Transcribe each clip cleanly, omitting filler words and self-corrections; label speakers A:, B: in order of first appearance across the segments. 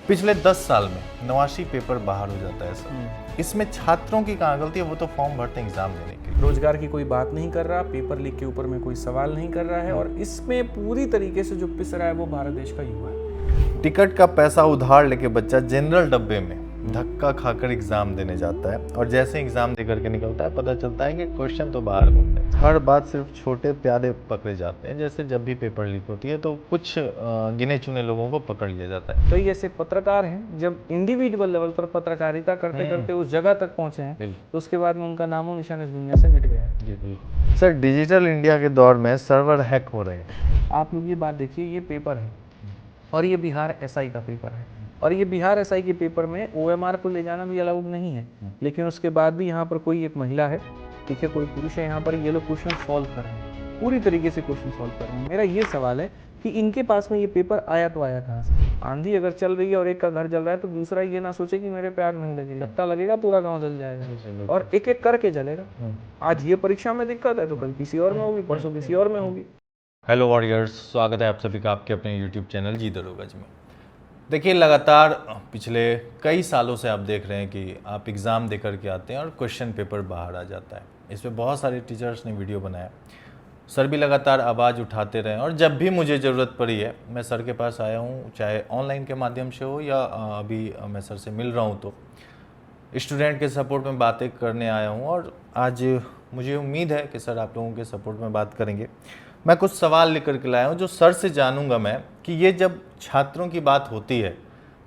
A: पिछले 10 साल में 89 पेपर बाहर हो जाता है सर। इसमें छात्रों की कहाँ गलती है? वो तो फॉर्म भरते हैं एग्जाम देने के लिए।
B: रोजगार की कोई बात नहीं कर रहा, पेपर लीक के ऊपर में कोई सवाल नहीं कर रहा है और इसमें पूरी तरीके से जो पिस रहा है वो भारत देश का युवा है।
A: टिकट का पैसा उधार लेके बच्चा जनरल डब्बे में धक्का खाकर एग्जाम देने जाता है और जैसे एग्जाम दे करके निकलता है पता चलता है कि क्वेश्चन तो बाहर घूमते हैं। हर बात सिर्फ छोटे प्यादे पकड़े जाते हैं। जैसे जब भी पेपर लीक होती है तो कुछ गिने चुने लोगों को पकड़ लिया जाता है।
B: कई ऐसे पत्रकार हैं जब इंडिविजुअल लेवल पर पत्रकारिता करते करते उस जगह तक पहुंचे हैं तो उसके बाद में उनका नामो निशान इस दुनिया से मिट गया है।
A: जी बिल्कुल सर। डिजिटल इंडिया के दौर में सर्वर हैक हो रहे हैं।
B: आप लोग ये बात देखिए, ये पेपर है और ये बिहार एसआई का पेपर है और ये बिहार एसआई के पेपर में ओएमआर को ले जाना भी अलाउड नहीं है, लेकिन उसके बाद भी यहाँ पर कोई एक महिला है, ठीक है, कोई पुरुष है, यहाँ पर ये लोग क्वेश्चन सॉल्व कर रहे हैं, पूरी तरीके से क्वेश्चन सॉल्व कर रहे हैं। मेरा ये सवाल है कि इनके पास में ये पेपर आया तो आया कहाँ से? आंधी अगर चल रही है और एक का घर जल रहा है तो दूसरा ये ना सोचे कि मेरे पे आग नहीं लगेगी, लगता लगेगा पूरा गाँव जल जाएगा और एक एक करके जलेगा। आज ये परीक्षा में दिक्कत है तो कल किसी और में होगी, परसों किसी और में होगी।
A: हेलो वॉरियर्स, स्वागत है आप सभी का आपके अपने यूट्यूब चैनल जी दरोगज में। देखिए, लगातार पिछले कई सालों से आप देख रहे हैं कि आप एग्ज़ाम दे करके आते हैं और क्वेश्चन पेपर बाहर आ जाता है। इस पर बहुत सारे टीचर्स ने वीडियो बनाया, सर भी लगातार आवाज़ उठाते रहे और जब भी मुझे ज़रूरत पड़ी है मैं सर के पास आया हूँ, चाहे ऑनलाइन के माध्यम से हो या अभी मैं सर से मिल रहा हूँ तो स्टूडेंट के सपोर्ट में बातें करने आया हूँ। और आज मुझे उम्मीद है कि सर आप लोगों के सपोर्ट में बात करेंगे। मैं कुछ सवाल लेकर के लाया हूँ जो सर से जानूंगा मैं कि ये जब छात्रों की बात होती है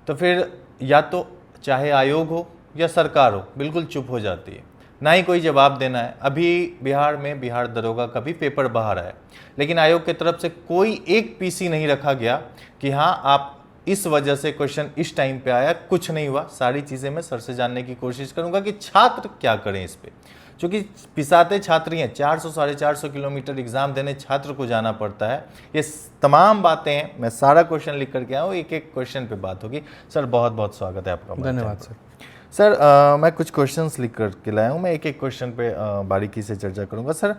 A: तो फिर या तो चाहे आयोग हो या सरकार हो बिल्कुल चुप हो जाती है, ना ही कोई जवाब देना है। अभी बिहार में बिहार दरोगा का भी पेपर बाहर आया, लेकिन आयोग की तरफ से कोई एक पीसी नहीं रखा गया कि हाँ आप इस वजह से क्वेश्चन इस टाइम पे आया। कुछ नहीं हुआ। सारी चीज़ें मैं सर से जानने की कोशिश करूँगा कि छात्र क्या करें इस पर, क्योंकि पिसाते छात्र हैं। 400-450 किलोमीटर एग्जाम देने छात्र को जाना पड़ता है। ये तमाम बातें हैं, मैं सारा क्वेश्चन लिख करके आया हूँ, एक एक क्वेश्चन पे बात होगी। सर बहुत बहुत स्वागत है आपका।
B: धन्यवाद सर।
A: सर मैं कुछ क्वेश्चंस लिख करके लाया हूँ, मैं एक एक क्वेश्चन पे बारीकी से चर्चा करूँगा। सर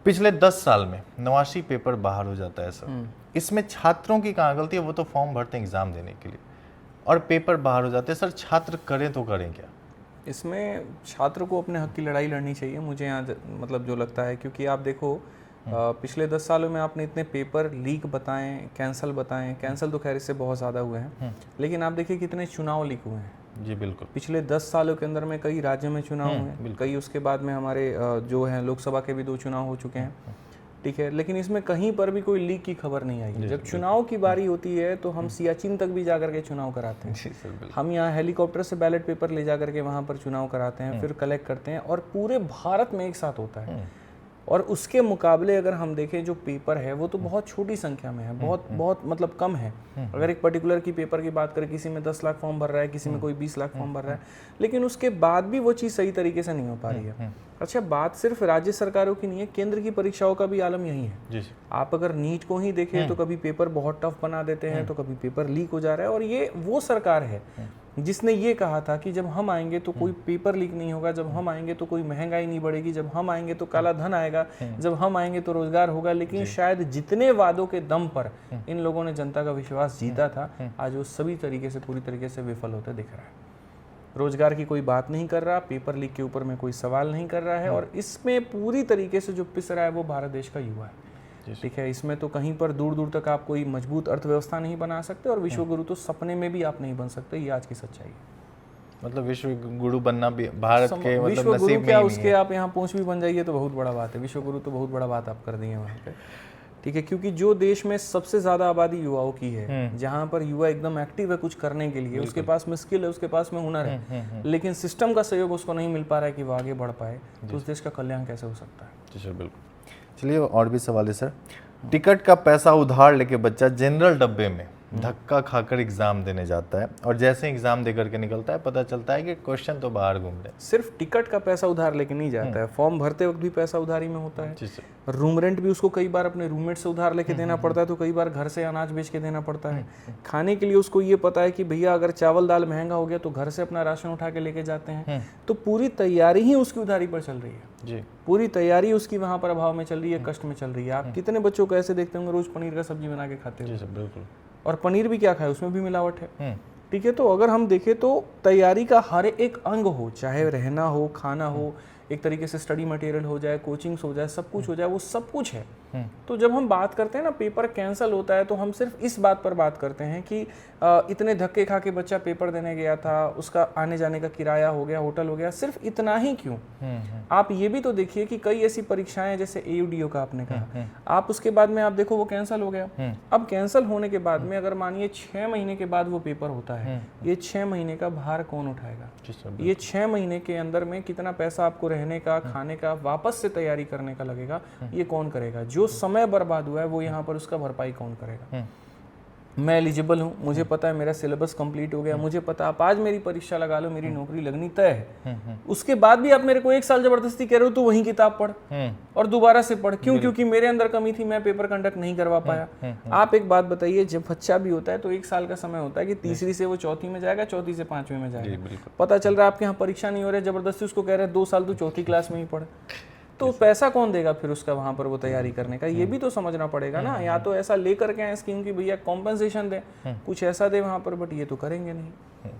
A: पिछले 10 साल में 89 पेपर बाहर हो जाता है सर। इसमें छात्रों की कहाँ गलती है? वो तो फॉर्म भरते हैं एग्जाम देने के लिए और पेपर बाहर हो जाते हैं। सर छात्र करें तो करें क्या?
B: इसमें छात्र को अपने हक की लड़ाई लड़नी चाहिए, मुझे यहाँ मतलब जो लगता है, क्योंकि आप देखो पिछले 10 सालों में आपने इतने पेपर लीक बताएं, कैंसिल तो खैर इससे बहुत ज़्यादा हुए हैं, लेकिन आप देखिए कितने चुनाव लीक हुए हैं।
A: जी बिल्कुल।
B: पिछले 10 सालों के अंदर में कई राज्यों में चुनाव हुए हैं, कई उसके बाद में हमारे जो हैं लोकसभा के भी 2 चुनाव हो चुके हैं, ठीक है, लेकिन इसमें कहीं पर भी कोई लीक की खबर नहीं आई। जब चुनाव की बारी होती है तो हम सियाचिन तक भी जाकर के चुनाव कराते हैं। हम यहाँ हेलीकॉप्टर से बैलेट पेपर ले जाकर के वहाँ पर चुनाव कराते हैं, फिर कलेक्ट करते हैं और पूरे भारत में एक साथ होता है। और उसके मुकाबले अगर हम देखें जो पेपर है वो तो बहुत छोटी संख्या में है, बहुत मतलब कम है। अगर एक पर्टिकुलर की पेपर की बात करें, किसी में 10 लाख फॉर्म भर रहा है, किसी में कोई 20 लाख फॉर्म भर रहा है, लेकिन उसके बाद भी वो चीज़ सही तरीके से नहीं हो पा रही है। अच्छा, बात सिर्फ राज्य सरकारों की नहीं है, केंद्र की परीक्षाओं का भी आलम यही है। आप अगर नीट को ही देखें तो कभी पेपर बहुत टफ बना देते हैं, तो कभी पेपर लीक हो जा रहा है। और ये वो सरकार है जिसने ये कहा था कि जब हम आएंगे तो कोई पेपर लीक नहीं होगा, जब हम आएंगे तो कोई महंगाई नहीं बढ़ेगी, जब हम आएंगे तो काला धन आएगा, जब हम आएंगे तो रोजगार होगा। लेकिन शायद जितने वादों के दम पर इन लोगों ने जनता का विश्वास जीता था, आज वो सभी तरीके से पूरी तरीके से विफल होते दिख रहा है। रोजगार की कोई बात नहीं कर रहा, पेपर लीक के ऊपर में कोई सवाल नहीं कर रहा है और इसमें पूरी तरीके से जो पिस रहा है वो भारत देश का युवा है, ठीक है। इसमें तो कहीं पर दूर दूर तक आप कोई मजबूत अर्थव्यवस्था नहीं बना सकते और विश्व गुरु तो सपने में भी आप नहीं बन सकते, ये आज की सच्चाई है।
A: मतलब विश्व गुरु बनना भी भारत के मतलब
B: विश्व
A: नसीब
B: गुरु
A: में
B: क्या,
A: ही
B: उसके
A: नहीं है।
B: आप यहाँ पहुँच भी बन जाइए तो बहुत बड़ा बात है। विश्व गुरु तो बहुत बड़ा बात आप कर दिए वहाँ पे, ठीक है, क्योंकि जो देश में सबसे ज्यादा आबादी युवाओं की है, जहाँ पर युवा एकदम एक्टिव है कुछ करने के लिए, उसके पास में स्किल है, उसके पास में हुनर है, लेकिन सिस्टम का सहयोग उसको नहीं मिल पा रहा है कि वो आगे बढ़ पाए, तो उस देश का कल्याण कैसे हो सकता है?
A: जी सर बिल्कुल। चलिए और भी सवाल है सर। टिकट का पैसा उधार लेके बच्चा जनरल डब्बे में धक्का खाकर एग्जाम देने जाता है और जैसे एग्जाम दे करके निकलता है पता चलता है कि क्वेश्चन तो बाहर घूम रहे हैं।
B: सिर्फ टिकट का पैसा उधार लेके नहीं जाता है, फॉर्म भरते वक्त भी पैसा उधारी में होता है। रूम रेंट भी उसको कई बार अपने रूममेट से उधार लेके देना पड़ता है, तो कई बार घर से अनाज बेच के देना पड़ता है। खाने के लिए उसको ये पता है कि भैया अगर चावल दाल महंगा हो गया तो घर से अपना राशन उठा के लेके जाते हैं। तो पूरी तैयारी ही उसकी उधारी पर चल रही है
A: जी,
B: पूरी तैयारी उसकी वहाँ पर अभाव में चल रही है, कष्ट में चल रही है। आप कितने बच्चों को ऐसे देखते होंगे रोज पनीर का सब्जी बना के खाते हैं,
A: बिल्कुल।
B: और पनीर भी क्या खाए, उसमें भी मिलावट है। ठीक है। तो अगर हम देखें तो तैयारी का हर एक अंग हो, चाहे रहना हो, खाना हो, एक तरीके से स्टडी मटेरियल हो जाए, कोचिंग्स हो जाए, सब कुछ हो जाए, वो सब कुछ है। तो जब हम बात करते हैं ना पेपर कैंसिल होता है, तो हम सिर्फ इस बात पर बात करते हैं कि इतने धक्के खा के बच्चा पेपर देने गया था, उसका आने जाने का किराया हो गया, होटल हो गया, सिर्फ इतना ही क्यों? आप ये भी तो देखिए कि कई ऐसी परीक्षाएं जैसे AUDO का आपने कहा, आप उसके बाद में आप देखो वो कैंसिल हो गया। अब कैंसिल होने के बाद में अगर मानिए 6 महीने के बाद वो पेपर होता है, ये 6 महीने का भार कौन उठाएगा? ये 6 महीने के अंदर में कितना पैसा आपको रहने का, खाने का, वापस से तैयारी करने का लगेगा, ये कौन करेगा? जो समय बर्बाद हुआ है वो यहाँ पर उसका भरपाई कौन करेगा? मैं एलिजिबल हूँ, मुझे पता है मेरा सिलेबस कंप्लीट हो गया, मुझे पता आप आज मेरी परीक्षा लगा लो, मेरी नौकरी लगनी तय है। उसके बाद भी आप मेरे को 1 साल जबरदस्ती कह रहे हो तो वही किताब पढ़ और दोबारा से पढ़, क्यों? क्योंकि मेरे अंदर कमी थी, मैं पेपर कंडक्ट नहीं करवा पाया। आप एक बात बताइए, जब बच्चा भी होता है तो 1 साल का समय होता है कि तीसरी से वो चौथी में जाएगा, चौथी से 5वीं में जाएगा। पता चल रहा है आपके यहाँ परीक्षा नहीं हो रहा है, जबरदस्ती उसको कह रहे हैं 2 साल तो चौथी क्लास में ही पढ़, तो पैसा कौन देगा फिर उसका वहां पर वो तैयारी करने का? ये भी तो समझना पड़ेगा ना। या तो ऐसा लेकर के आए स्कीम की भैया कॉम्पनसेशन दे, कुछ ऐसा दे वहां पर, बट ये तो करेंगे नहीं।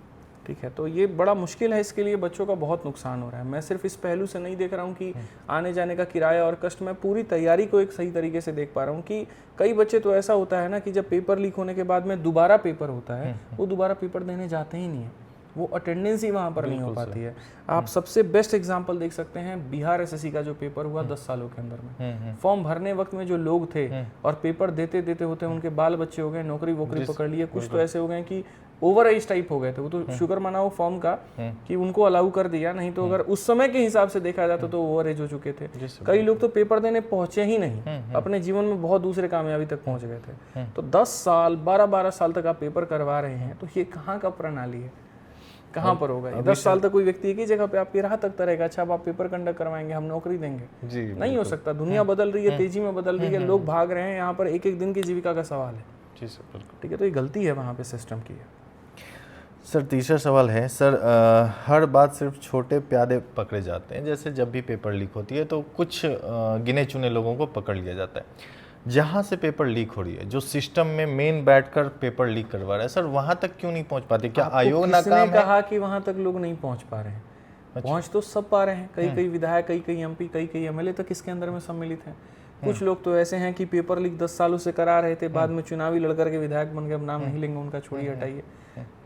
B: ठीक है, तो ये बड़ा मुश्किल है, इसके लिए बच्चों का बहुत नुकसान हो रहा है। मैं सिर्फ इस पहलू से नहीं देख रहा हूँ कि आने जाने का किराया और कष्ट, मैं पूरी तैयारी को एक सही तरीके से देख पा रहा हूँ कि कई बच्चे तो ऐसा होता है ना कि जब पेपर लीक होने के बाद में दोबारा पेपर होता है, वो दोबारा पेपर देने जाते ही नहीं है, वो अटेंडेंस ही वहाँ पर नहीं हो पाती है। आप सबसे बेस्ट एग्जांपल देख सकते हैं बिहार SSC का जो पेपर हुआ 10 सालों के अंदर में, फॉर्म भरने वक्त में जो लोग थे और पेपर देते देते होते उनके बाल बच्चे हो गए, नौकरी वोकरी पकड़ लिए, कुछ तो ऐसे हो गए कि ओवर एज टाइप हो गए थे। वो तो शुक्र माना वो फॉर्म का कि उनको अलाउ कर दिया, नहीं तो अगर उस समय के हिसाब से देखा जाता तो ओवर एज हो चुके थे। कई लोग तो पेपर देने पहुंचे ही नहीं, अपने जीवन में बहुत दूसरे कामयाबी तक पहुंच गए थे। तो 10 साल 12-12 साल तक आप पेपर करवा रहे हैं, तो ये कहाँ का प्रणाली है, कहाँ पर होगा? 10 साल तक कोई व्यक्ति एक ही जगह पे आपकी राह तकता रहेगा, अच्छा अब आप पेपर कंडक्ट करवाएंगे, हम नौकरी देंगे जी, नहीं हो सकता। दुनिया बदल रही है, तेजी में बदल रही है, लोग भाग रहे हैं, यहाँ पर एक एक दिन की जीविका का सवाल है जी सर, बिल्कुल ठीक है। तो ये गलती है वहाँ पे सिस्टम की है।
A: सर तीसरा सवाल है सर, हर बात सिर्फ छोटे प्यादे पकड़े जाते हैं, जैसे जब भी पेपर लीक होती है तो कुछ गिने चुने लोगों को पकड़ लिया जाता है। जहाँ से पेपर लीक हो रही है, जो सिस्टम में मेन बैठकर पेपर लीक करवा रहा है, सर वहाँ तक क्यों नहीं पहुँच पाते? क्या आयोग नाकाम है?
B: कहा कि वहाँ तक लोग नहीं पहुँच पा रहे हैं। पहुँच तो सब पा रहे हैं, कई विधायक, कई MP, कई MLA तक इसके अंदर में सम्मिलित हैं। कुछ लोग तो ऐसे हैं कि पेपर लीक 10 सालों से करा रहे थे, बाद में चुनावी लड़कर के विधायक बन गए, अब नाम नहीं लेंगे उनका, छोड़िए हटाइए।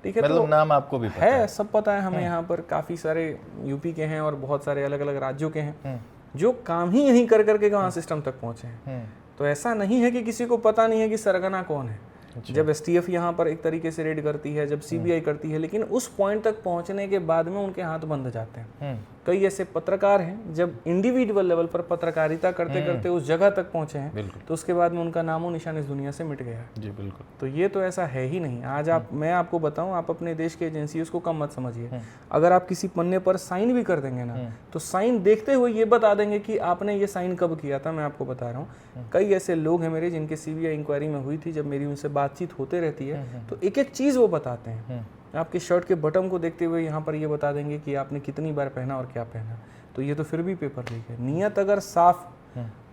B: ठीक है,
A: मतलब तो नाम आपको भी पता
B: है, सब पता है हमें। यहाँ पर काफी सारे UP के हैं और बहुत सारे अलग अलग राज्यों के हैं जो काम ही यही कर करके वहाँ सिस्टम तक पहुँचे हैं। तो ऐसा नहीं है कि किसी को पता नहीं है कि सरगना कौन है। जब STF यहाँ पर एक तरीके से रेड करती है, जब CBI करती है, लेकिन उस पॉइंट तक पहुँचने के बाद में उनके हाथ बंध जाते हैं। कई ऐसे पत्रकार हैं जब इंडिविजुअल लेवल पर पत्रकारिता करते करते उस जगह तक पहुंचे हैं, तो उसके बाद में उनका नामो निशान इस दुनिया से मिट गया है जी, बिल्कुल। तो ये तो ऐसा है ही नहीं। आज मैं आपको बताऊं, आप अपने देश के एजेंसी को कम मत समझिए। अगर आप किसी पन्ने पर साइन भी कर देंगे ना, तो साइन देखते हुए ये बता देंगे कि आपने ये साइन कब किया था। मैं आपको बता रहा हूँ, कई ऐसे लोग हैं मेरे जिनके CBI इंक्वायरी में हुई थी, जब मेरी उनसे बातचीत होते रहती है तो एक एक चीज़ वो बताते हैं। आपके शर्ट के बटन को देखते हुए यहाँ पर ये बता देंगे कि आपने कितनी बार पहना और क्या पहना। तो ये तो फिर भी पेपर लीक है। नियत अगर साफ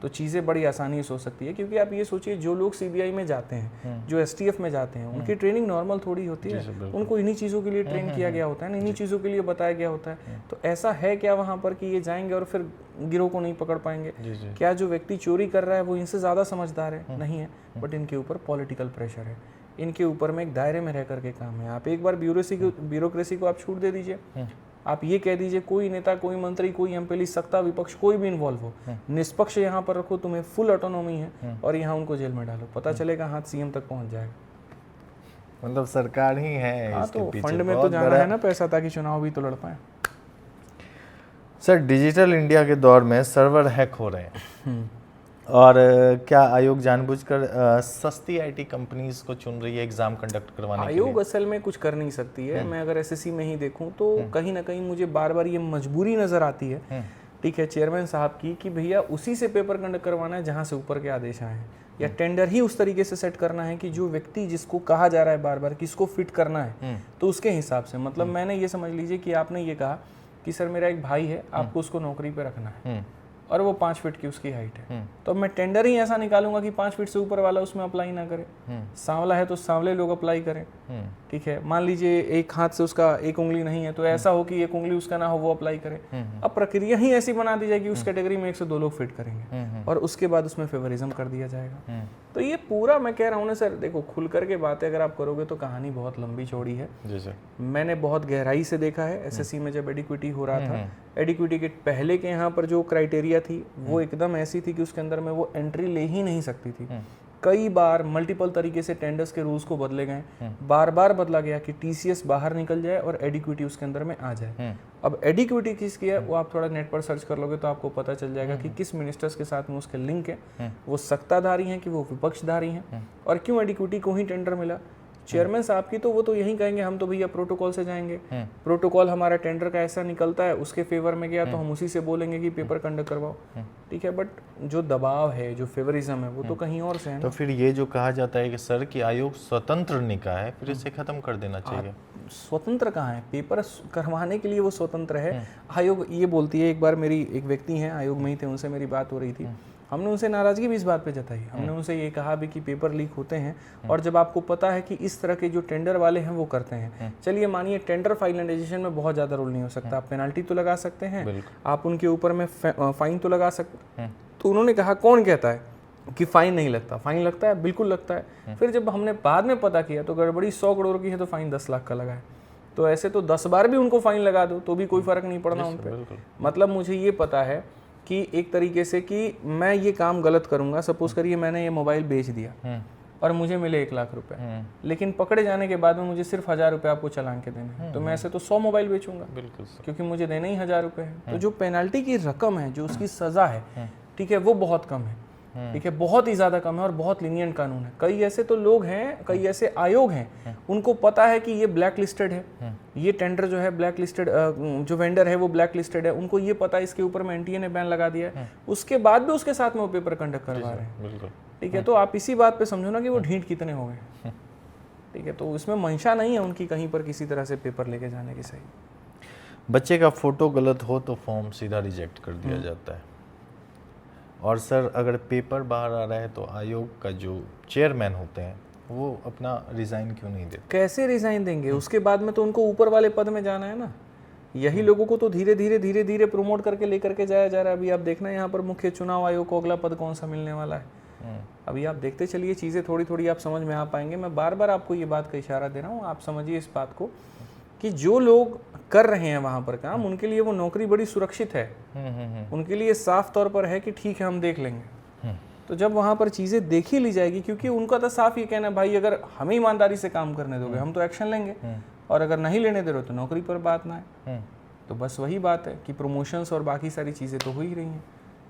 B: तो चीज़ें बड़ी आसानी से हो सकती है, क्योंकि आप ये सोचिए जो लोग CBI में जाते हैं, जो STF में जाते हैं, उनकी ट्रेनिंग नॉर्मल थोड़ी होती है। उनको इन्हीं चीज़ों के लिए ट्रेन किया गया होता है, इन्हीं चीज़ों के लिए बताया गया होता है। तो ऐसा है क्या वहाँ पर कि ये जाएंगे और फिर गिरोह को नहीं पकड़ पाएंगे? क्या जो व्यक्ति चोरी कर रहा है वो इनसे ज़्यादा समझदार है? नहीं है, बट इनके ऊपर पॉलिटिकल प्रेशर है, इनके ऊपर में एक दायरे में रह करके काम है। आप एक बार ब्यूरोक्रेसी को आप छूट दे दीजिए, आप ये कह दीजिए कोई नेता, कोई मंत्री, कोई MP, सत्ता विपक्ष कोई भी इन्वॉल्व हो, निष्पक्ष यहाँ पर रखो, तुम्हें फुल ऑटोनॉमी है और यहाँ उनको जेल में डालो, पता चलेगा हाथ CM तक पहुँच जाएगा।
A: मतलब सरकार ही है
B: हाँ, तो फंड में तो जाना है ना पैसा, ताकि चुनाव भी तो लड़ पाए।
A: सर डिजिटल इंडिया के दौर में सर्वर हैक हो रहे हैं, और क्या आयोग जानबूझकर सस्ती IT कंपनीज को चुन रही है एग्जाम कंडक्ट करवाने के लिए?
B: आयोग असल में कुछ कर नहीं सकती है। मैं अगर SSC में ही देखूं तो कहीं ना कहीं मुझे बार बार ये मजबूरी नजर आती है, ठीक है, चेयरमैन साहब की, कि भैया उसी से पेपर कंडक्ट करवाना है जहां से ऊपर के आदेश आए हैं, या टेंडर ही उस तरीके से सेट करना है कि जो व्यक्ति जिसको कहा जा रहा है बार बार किसको फिट करना है, तो उसके हिसाब से। मतलब मैंने ये समझ लीजिए कि आपने ये कहा कि सर मेरा एक भाई है, आपको उसको नौकरी पे रखना है, और वो 5 फीट की उसकी हाइट है, तो अब मैं टेंडर ही ऐसा निकालूंगा कि 5 फीट से ऊपर वाला उसमें अप्लाई ना करे। सांवला है तो सांवले लोग अप्लाई करें, ठीक है। मान लीजिए एक हाथ से उसका एक उंगली नहीं है, तो ऐसा हो कि एक उंगली उसका ना हो, वो अप्लाई करे। अब प्रक्रिया ही ऐसी बना दी जाएगी, उस कैटेगरी में 1 से 2 लोग फिट करेंगे और उसके बाद उसमें फेवरिज्म कर दिया जाएगा। तो ये पूरा मैं कह रहा हूँ ना सर, देखो खुल करके बातें अगर आप करोगे तो कहानी बहुत लंबी चौड़ी है। मैंने बहुत गहराई से देखा है। एसएससी में जब एडिक्विटी हो रहा था, एडिक्विटी के पहले के यहाँ पर जो क्राइटेरिया थी वो एकदम ऐसी थी कि उसके अंदर में वो एंट्री ले ही नहीं सकती थी। कई बार मल्टीपल तरीके से टेंडर्स के रूल्स को बदले गए, बार बार बदला गया कि टीसीएस बाहर निकल जाए और एडिक्विटी उसके अंदर में आ जाए। अब एडिक्विटी किसकी है वो आप थोड़ा नेट पर सर्च कर लोगे तो आपको पता चल जाएगा कि किस मिनिस्टर्स के साथ में उसके लिंक है, वो सत्ताधारी हैं कि वो विपक्षधारी हैं, और क्यों एडिक्विटी को ही टेंडर मिला। चेयरमैन साहब की तो वो तो यही कहेंगे हम तो भैया प्रोटोकॉल से जाएंगे, प्रोटोकॉल हमारा टेंडर का ऐसा निकलता है, उसके फेवर में गया तो हम उसी से बोलेंगे कि पेपर कंडक्ट करवाओ, ठीक है। बट जो दबाव है, जो फेवरिज्म है, वो तो कहीं और से है।
A: तो फिर ये जो कहा जाता है कि सर कि आयोग स्वतंत्र निकाय है, फिर इसे खत्म कर देना चाहिए।
B: स्वतंत्र कहाँ है, पेपर करवाने के लिए वो स्वतंत्र है। आयोग ये बोलती है, एक बार मेरी एक व्यक्ति हैं आयोग में ही थे, उनसे मेरी बात हो रही थी, हमने उनसे नाराजगी भी इस बात पे जताई। हमने उनसे ये कहा भी कि पेपर लीक होते हैं, और जब आपको पता है कि इस तरह के जो टेंडर वाले हैं वो करते हैं, चलिए मानिए टेंडर फाइनलाइजेशन में बहुत ज़्यादा रोल नहीं हो सकता, आप पेनल्टी तो लगा सकते हैं, आप उनके ऊपर में फाइन तो लगा सकते हैं। तो उन्होंने कहा कौन कहता है कि फाइन नहीं लगता? फाइन लगता है, बिल्कुल लगता है। फिर जब हमने बाद में पता किया तो गड़बड़ी 100 करोड़ की है तो फाइन 10 लाख का लगा है। तो ऐसे तो 10 बार भी उनको फाइन लगा दो तो भी कोई फर्क नहीं पड़ना उन पर। मतलब मुझे ये पता है कि एक तरीके से कि मैं ये काम गलत करूंगा, सपोज करिए मैंने ये मोबाइल बेच दिया और मुझे मिले 1 लाख रुपए, लेकिन पकड़े जाने के बाद में मुझे सिर्फ 1000 रुपये आपको चालान के देने हैं, तो मैं ऐसे तो 100 मोबाइल बेचूंगा, बिल्कुल, क्योंकि मुझे देने ही 1000 रुपये है। तो जो पेनल्टी की रकम है, जो उसकी सजा है, ठीक है, वो बहुत कम है, ठीक है, बहुत ही ज्यादा कम है और बहुत लीनियंट कानून है। कई ऐसे तो लोग हैं, कई ऐसे आयोग हैं, उनको पता है कि ये ब्लैक लिस्टेड है, ये टेंडर जो है ब्लैक लिस्टेड, जो वेंडर है वो ब्लैक लिस्टेड है, उनको ये पता है इसके ऊपर में एनटीए ने बैन लगा दिया है, उसके बाद भी उसके साथ में वो पेपर कंडक्ट करवा रहे हैं, ठीक है। तो आप इसी बात पे समझो ना कि वो ढीठ कितने हो गए, ठीक है। तो इसमें मंशा नहीं है उनकी कहीं पर किसी तरह से पेपर लेके जाने की। सही,
A: बच्चे का फोटो गलत हो तो फॉर्म सीधा रिजेक्ट कर दिया जाता है। और सर अगर पेपर बाहर आ रहा है तो आयोग का जो चेयरमैन होते हैं वो अपना रिज़ाइन क्यों नहीं देते?
B: कैसे रिज़ाइन देंगे? उसके बाद में तो उनको ऊपर वाले पद में जाना है ना। यही लोगों को तो धीरे धीरे प्रमोट करके लेकर के जाया जा रहा है। अभी आप देखना यहाँ पर मुख्य चुनाव आयोग को अगला पद कौन सा मिलने वाला है। अभी आप देखते चलिए, चीज़ें थोड़ी थोड़ी आप समझ में आ पाएंगे। मैं बार बार आपको ये बात का इशारा दे रहा हूँ, आप समझिए इस बात को कि जो लोग कर रहे हैं वहां पर काम, उनके लिए वो नौकरी बड़ी सुरक्षित है, उनके लिए साफ तौर पर है कि ठीक है हम देख लेंगे। तो जब वहां पर चीजें देखी ली जाएगी, क्योंकि उनका तो साफ ये कहना है भाई अगर हमें ईमानदारी से काम करने दोगे हम तो एक्शन लेंगे, और अगर नहीं लेने दे रहे तो नौकरी पर बात ना है। तो बस वही बात है कि प्रमोशंस और बाकी सारी चीज़ें तो हो ही रही हैं।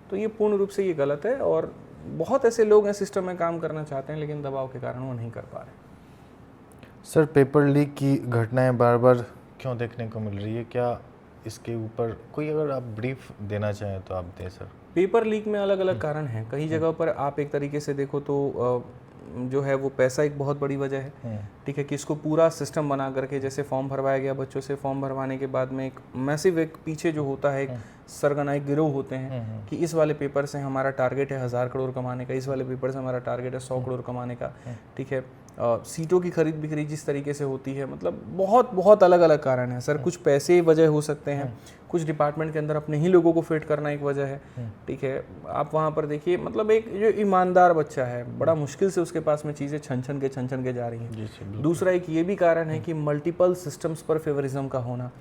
B: तो ये पूर्ण रूप से ये गलत है, और बहुत ऐसे लोग हैं सिस्टम में काम करना चाहते हैं लेकिन दबाव के कारण वो नहीं कर पा रहे।
A: सर पेपर लीक की घटनाएं बार बार क्यों देखने को मिल रही है? क्या इसके ऊपर कोई अगर आप ब्रीफ देना चाहें तो आप दें सर।
B: पेपर लीक में अलग अलग कारण हैं। कई जगह पर आप एक तरीके से देखो तो जो है वो पैसा एक बहुत बड़ी वजह है, ठीक है, कि इसको पूरा सिस्टम बना करके जैसे फॉर्म भरवाया गया बच्चों से, फॉर्म भरवाने के बाद में एक मैसिव एक पीछे जो होता है एक सरगनाई गिरोह होते हैं कि इस वाले पेपर से हमारा टारगेट है 1000 करोड़ कमाने का, इस वाले पेपर से हमारा टारगेट है 100 करोड़ कमाने का, ठीक है। सीटों की खरीद बिक्री जिस तरीके से होती है, मतलब बहुत बहुत अलग अलग कारण है सर। कुछ पैसे वजह हो सकते हैं, कुछ डिपार्टमेंट के अंदर अपने ही लोगों को फिट करना एक वजह है, ठीक है। आप वहाँ पर देखिए, मतलब एक जो ईमानदार बच्चा है बड़ा मुश्किल से उसके पास में चीज़ें छन छन के जा रही हैं। दूसरा एक ये भी कारण है कि मल्टीपल सिस्टम्स पर फेवरिज्म का होना।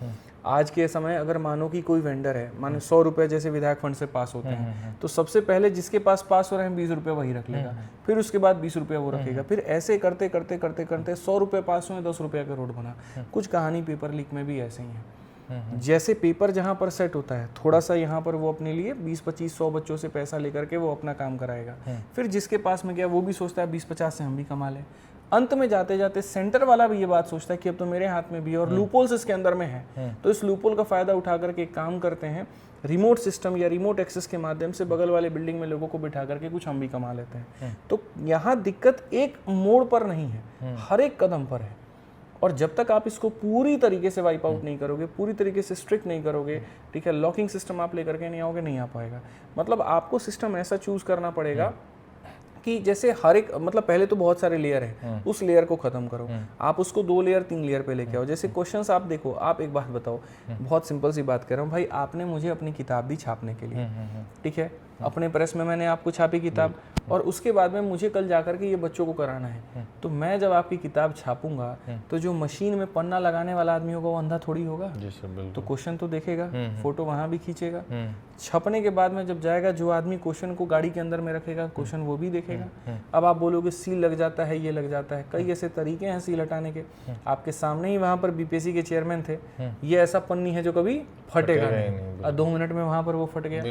B: आज के समय अगर मानो कि कोई वेंडर है, मानो 100 रुपये जैसे विधायक फंड से पास होते हैं, तो सबसे पहले जिसके पास पास हो रहे हैं 20 रुपये वही रख लेगा, फिर उसके बाद 20 रुपये वो रखेगा, फिर ऐसे करते करते करते करते 100 रुपये पास हुए, 10 रुपये का रोड बना। कुछ कहानी पेपर लीक में भी ऐसे ही है। जैसे पेपर जहाँ पर सेट होता है, थोड़ा सा यहाँ पर वो अपने लिए 20-25-100 बच्चों से पैसा लेकर के वो अपना काम कराएगा, फिर जिसके पास में गया वो भी सोचता है 20-50 से हम भी कमा लें। अंत में जाते जाते सेंटर वाला भी ये बात सोचता है कि अब तो मेरे हाथ में भी है और लूपहोल्स इसके अंदर में है, तो इस लूपहोल का फायदा उठा करके एक काम करते हैं, रिमोट सिस्टम या रिमोट एक्सेस के माध्यम से बगल वाले बिल्डिंग में लोगों को बिठा करके कुछ हम भी कमा लेते हैं। तो यहाँ दिक्कत एक मोड़ पर नहीं है, हर एक कदम पर है। और जब तक आप इसको पूरी तरीके से वाइप आउट नहीं करोगे, पूरी तरीके से स्ट्रिक्ट नहीं करोगे, ठीक है, लॉकिंग सिस्टम आप लेकर के नहीं आओगे, नहीं आ पाएगा। मतलब आपको सिस्टम ऐसा चूज करना पड़ेगा कि जैसे हर एक, मतलब पहले तो बहुत सारे लेयर हैं, उस लेयर को खत्म करो, आप उसको 2 लेयर 3 लेयर पे लेके आओ। जैसे क्वेश्चंस आप देखो, आप एक बात बताओ, बहुत सिंपल सी बात कर रहा हूँ भाई, आपने मुझे अपनी किताब दी छापने के लिए, ठीक है, अपने प्रेस में मैंने आपको छापी किताब, और उसके बाद में मुझे कल जाकर के ये बच्चों को कराना है, तो मैं जब आपकी किताब छापूंगा तो जो मशीन में पन्ना लगाने वाला आदमी होगा वो अंधा थोड़ी होगा, तो क्वेश्चन तो देखेगा, फोटो वहां भी खींचेगा, छपने के बाद में जब जाएगा जो आदमी क्वेश्चन को गाड़ी के अंदर में रखेगा, क्वेश्चन वो भी देखेगा। अब आप बोलोगे सील लग जाता है, ये लग जाता है, कई ऐसे तरीके हैं सील हटाने के, आपके सामने ही वहां पर बीपीएससी के चेयरमैन थे, ये ऐसा पन्नी है जो कभी फटेगा नहीं, 2 मिनट में वहां पर वो फट गया।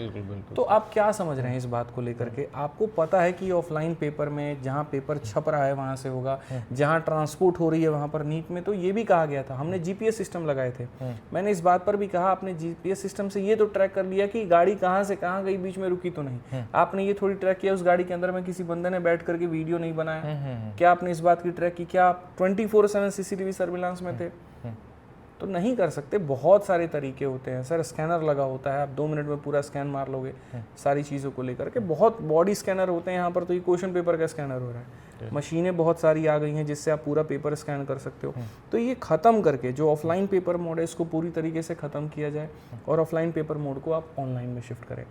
B: तो आप क्या समझ रहे हैं इस बात को लेकर के? आपको पता है कि ऑफलाइन पेपर में जहाँ पेपर छप रहा है वहां से होगा, जहाँ ट्रांसपोर्ट हो रही है वहां पर नीट में, तो ये भी कहा गया था, हमने जीपीएस सिस्टम लगाए थे, मैंने इस बात पर भी कहा आपने जीपीएस सिस्टम से ये तो ट्रैक कर लिया कि गाड़ी कहाँ से कहाँ गई, बीच में रुकी तो नहीं, आपने ये थोड़ी ट्रैक किया उस गाड़ी के अंदर में किसी बंदे ने बैठ करके वीडियो नहीं बनाया, क्या आपने इस बात की ट्रैक की, क्या आप 24/7 सीसीटीवी सर्विलांस में थे? तो नहीं कर सकते। बहुत सारे तरीके होते हैं सर, स्कैनर लगा होता है, आप 2 मिनट में पूरा स्कैन मार लोगे सारी चीज़ों को लेकर के, बहुत बॉडी स्कैनर होते हैं यहाँ पर, तो ये क्वेश्चन पेपर का स्कैनर हो रहा है, मशीनें बहुत सारी आ गई हैं जिससे आप पूरा पेपर स्कैन कर सकते हो। तो ये ख़त्म करके जो ऑफलाइन पेपर मोड है इसको पूरी तरीके से ख़त्म किया जाए और ऑफलाइन पेपर मोड को आप ऑनलाइन में शिफ्ट करें।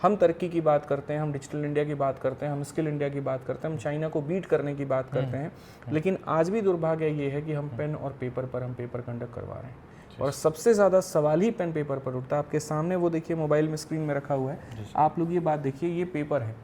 B: हम तरक्की की बात करते हैं, हम डिजिटल इंडिया की बात करते हैं, हम स्किल इंडिया की बात करते हैं, हम चाइना को बीट करने की बात करते हैं, लेकिन आज भी दुर्भाग्य ये है कि हम पेन और पेपर पर हम पेपर कंडक्ट करवा रहे हैं और सबसे ज़्यादा सवाल ही पेन पेपर पर उठता है। आपके सामने वो देखिए मोबाइल में स्क्रीन में रखा हुआ है, आप लोग ये बात देखिए, ये पेपर है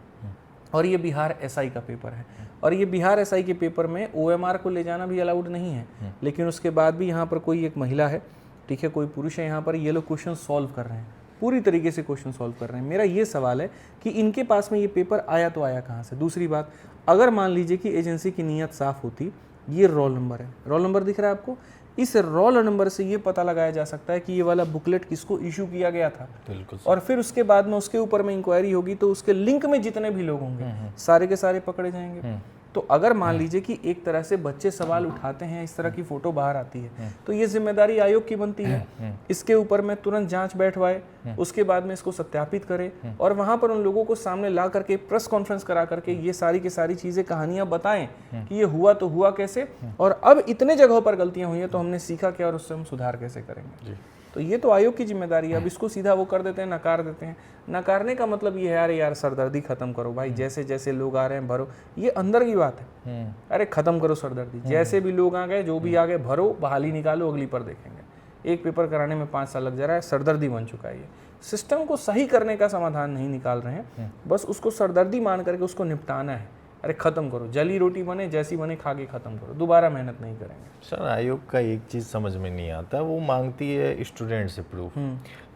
B: और ये बिहार एसआई का पेपर है और ये बिहार एसआई के पेपर में ओएमआर को ले जाना भी अलाउड नहीं है, लेकिन उसके बाद भी यहाँ पर कोई एक महिला है, ठीक है, कोई पुरुष है, यहाँ पर ये लोग क्वेश्चन सॉल्व कर रहे हैं, पूरी तरीके से क्वेश्चन सॉल्व कर रहे हैं। मेरा ये सवाल है कि इनके पास में ये पेपर आया तो आया कहाँ से? दूसरी बात, अगर मान लीजिए कि एजेंसी की नीयत साफ होती, ये रोल नंबर है, रोल नंबर दिख रहा है आपको, इस रोल नंबर से ये पता लगाया जा सकता है कि ये वाला बुकलेट किसको इशू किया गया था, बिल्कुल, और फिर उसके बाद में उसके ऊपर में इंक्वायरी होगी तो उसके लिंक में जितने भी लोग होंगे सारे के सारे पकड़े जाएंगे। तो अगर मान लीजिए कि एक तरह से बच्चे सवाल उठाते हैं, इस तरह की फोटो बाहर आती है, तो ये जिम्मेदारी आयोग की बनती है, इसके ऊपर में तुरंत जांच बैठवाए, उसके बाद में इसको सत्यापित करे और वहां पर उन लोगों को सामने ला करके प्रेस कॉन्फ्रेंस करा करके ये सारी की सारी चीजें, कहानियां बताएं कि ये हुआ तो हुआ कैसे और अब इतने जगहों पर गलतियां हुई है तो हमने सीखा क्या और उससे हम सुधार कैसे करेंगे। तो ये तो आयोग की जिम्मेदारी है। अब इसको सीधा वो कर देते हैं, नकार देते हैं। नकारने का मतलब ये है अरे यार सरदर्दी खत्म करो भाई, जैसे जैसे लोग आ रहे हैं भरो, ये अंदर की बात है, अरे खत्म करो सरदर्दी, जैसे भी लोग आ गए जो भी आ गए भरो, बहाली निकालो, अगली पर देखेंगे। एक पेपर कराने में 5 साल लग जा रहा है, सरदर्दी बन चुका है। ये सिस्टम को सही करने का समाधान नहीं निकाल रहे हैं, बस उसको सरदर्दी मान करके उसको निपटाना है। अरे खत्म करो, जली रोटी बने जैसी बने खा के खत्म करो, दोबारा मेहनत नहीं करेंगे।
A: सर आयोग का एक चीज समझ में नहीं आता, वो मांगती है स्टूडेंट से प्रूफ।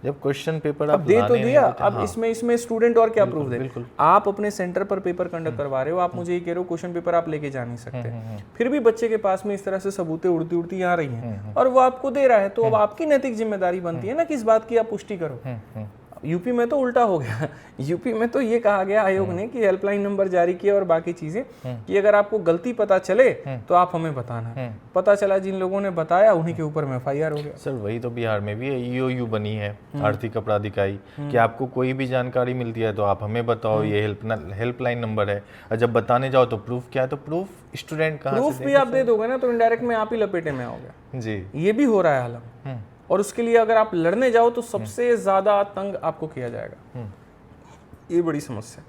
A: जब क्वेश्चन पेपर आप
B: दे तो दिया, अब इसमें स्टूडेंट और क्या प्रूफ दे? आप अपने सेंटर पर पेपर कंडक्ट करवा रहे हो, आप मुझे ये कह रहे हो क्वेश्चन पेपर आप लेके जा नहीं सकते, फिर भी बच्चे के पास में इस तरह से सबूतें उड़ती उड़ती आ रही हैं और वो आपको दे रहा है, तो अब आपकी नैतिक जिम्मेदारी बनती है ना कि इस बात की आप पुष्टि करो। यूपी में तो उल्टा हो गया, यूपी में तो ये कहा गया आयोग ने कि हेल्पलाइन नंबर जारी किया और बाकी चीजें कि अगर आपको गलती पता चले तो आप हमें बताना। पता चला जिन लोगों ने बताया उन्हीं के ऊपर में एफआईआर हो गया।
A: सर वही तो बिहार में भी है, ईओयू बनी है आर्थिक अपराध इकाई कि आपको कोई भी जानकारी मिलती है तो आप हमें बताओ, ये हेल्पलाइन नंबर है, और जब बताने जाओ तो प्रूफ क्या है, तो प्रूफ स्टूडेंट कहाँ से
B: प्रूफ भी आप दे दोगे ना तो इनडायरेक्ट में आप ही लपेटे में आओगे
A: जी,
B: ये भी हो रहा है हालत। और उसके लिए अगर आप लड़ने जाओ तो सबसे ज्यादा तंग आपको किया जाएगा, ये बड़ी समस्या।